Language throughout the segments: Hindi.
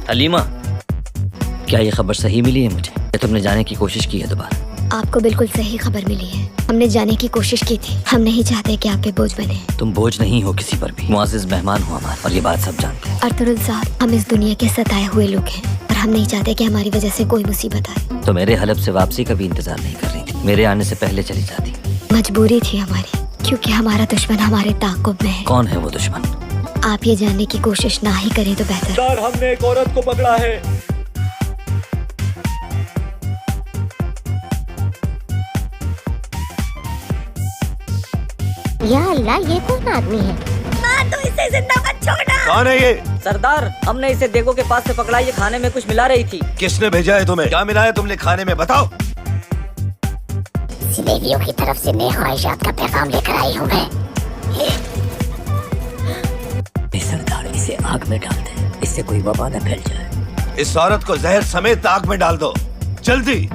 हलीमा, क्या ये खबर सही मिली है मुझे या तुमने जाने की कोशिश की है दोबारा? आपको बिल्कुल सही खबर मिली है। हमने जाने की कोशिश की थी। हम नहीं चाहते कि आप पे बोझ बने। तुम बोझ नहीं हो किसी पर भी, मुआज़िज़ मेहमान हो हमारे, और ये बात सब जानते हैं। अर्तुगरुल साहब, हम इस दुनिया के सताए हुए लोग हैं और हम नहीं चाहते कि हमारी वजह से कोई मुसीबत आए। तो मेरे हलब से वापसी का भी इंतजार नहीं कर रही थी? मेरे आने से पहले चली जाती। मजबूरी थी हमारी, क्योंकि हमारा दुश्मन हमारे ताक़ुब में है। कौन है वो दुश्मन? आप ये जानने की कोशिश ना ही करें तो बेहतर। हमने एक औरत को पकड़ा है। या अल्लाह, ये कौन आदमी है? तो इसे जिंदा मत छोड़ना। कौन है ये? सरदार, हमने इसे देगो के पास से पकड़ा। ये खाने में कुछ मिला रही थी। किसने भेजा है तुम्हें? क्या मिला है तुमने खाने में, बताओ। सिलेवियों की तरफ से नेक ख्वाहिशात का पैगाम लेकर आई हूँ मैं। सरदार, इसे आग में डाल दे, इससे कोई वबा न फैल जाए। इस औरत को जहर समेत आग में डाल दो, जल्दी।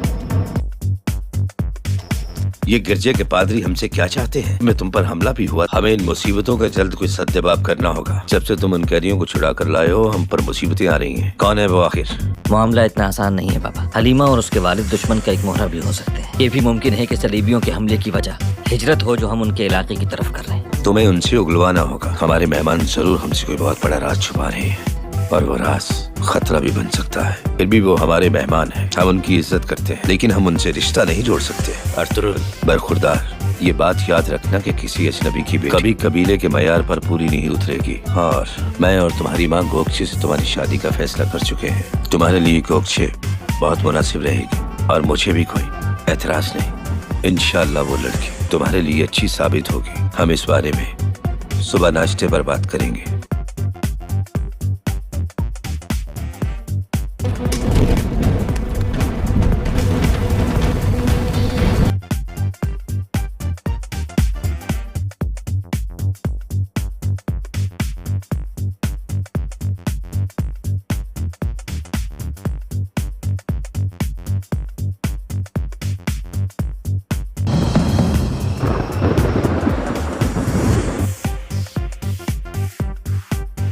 ये गिरजे के पादरी हमसे क्या चाहते हैं? मैं तुम पर हमला भी हुआ। हमें इन मुसीबतों का जल्द कोई सद्देबाब करना होगा। जब से तुम उन कैदियों को छुड़ा कर लाए हो, हम पर मुसीबतें आ रही हैं। कौन है वो आखिर? मामला इतना आसान नहीं है बाबा। हलीमा और उसके वालिद दुश्मन का एक मोहरा भी हो सकते हैं। ये भी मुमकिन है कि सलीबियों के हमले की वजह हिजरत हो जो हम उनके इलाके की तरफ कर रहे हैं। तुम्हें उनसे उगलवाना होगा। हमारे मेहमान जरूर हमसे कोई बहुत बड़ा राज छुपा रहे हैं और वो राज खतरा भी बन सकता है। फिर भी वो हमारे मेहमान हैं, हम उनकी इज्जत करते हैं, लेकिन हम उनसे रिश्ता नहीं जोड़ सकते। अर्तुगरुल बरखुरदार, ये बात याद रखना कि किसी अजनबी की बेटी कभी कबीले के मयार पर पूरी नहीं उतरेगी। और मैं और तुम्हारी माँ गोकचे से तुम्हारी शादी का फैसला कर चुके हैं। तुम्हारे लिए गोकचे बहुत मुनासिब रहेगी और मुझे भी कोई एतराज नहीं। इंशाअल्लाह वो लड़की तुम्हारे लिए अच्छी साबित होगी। हम इस बारे में सुबह नाश्ते पर बात करेंगे।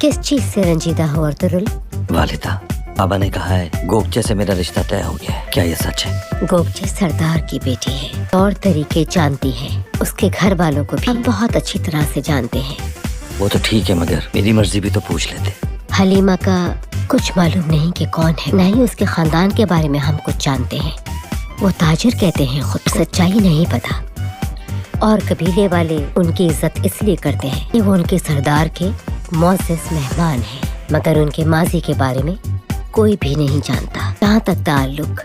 किस चीज से रंजीदा हो अर्तुगरुल? वालिदा, बाबा ने कहा है गोकचे से मेरा रिश्ता तय हो गया है। क्या ये सच है? गोकचे सरदार की बेटी है, तौर तरीके जानती है। उसके घर वालों को भी हम बहुत अच्छी तरह से जानते हैं। वो तो ठीक है, मगर मेरी मर्जी भी तो पूछ लेते। हलीमा का कुछ मालूम नहीं कि कौन है, न ही उसके खानदान के बारे में हम कुछ जानते हैं। वो ताजिर कहते हैं, खुद सच्चाई नहीं पता। और कबीले वाले उनकी इज्जत इसलिए करते हैं कि वो उनके सरदार के मुअज़्ज़िज़ मेहमान हैं, मगर उनके माजी के बारे में कोई भी नहीं जानता। जहाँ तक ताल्लुक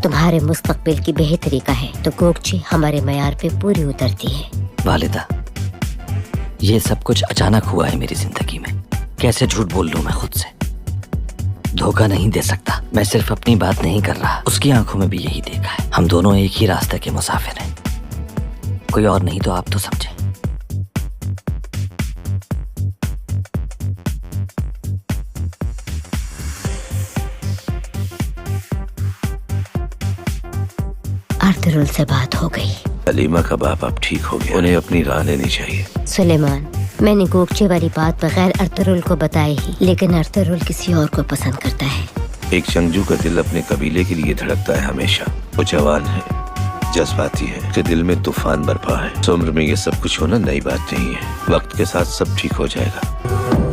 तुम्हारे मुस्तकबिल की बेहतरी का है, तो गोकचे हमारे मयार पे पूरी उतरती है। वालिदा, ये सब कुछ अचानक हुआ है मेरी जिंदगी में। कैसे झूठ बोल लूं मैं खुद से? धोखा नहीं दे सकता। मैं सिर्फ अपनी बात नहीं कर रहा, उसकी आंखों में भी यही देखा है। हम दोनों एक ही रास्ते के मुसाफिर हैं। कोई और नहीं तो आप तो समझे। अर्तुगरुल से बात हो गई। हलीमा का बाप अब ठीक हो गया, उन्हें अपनी राह लेनी चाहिए। सुलेमान, मैंने गोकचे वाली बात बगैर अर्तुगरुल को बताई ही, लेकिन अर्तुगरुल किसी और को पसंद करता है। एक जंगजू का दिल अपने कबीले के लिए धड़कता है हमेशा। वो जवान है, जज्बाती है, उसके दिल में तूफान बरपा है। इस उम्र में ये सब कुछ होना नई बात नहीं है। वक्त के साथ सब ठीक हो जाएगा।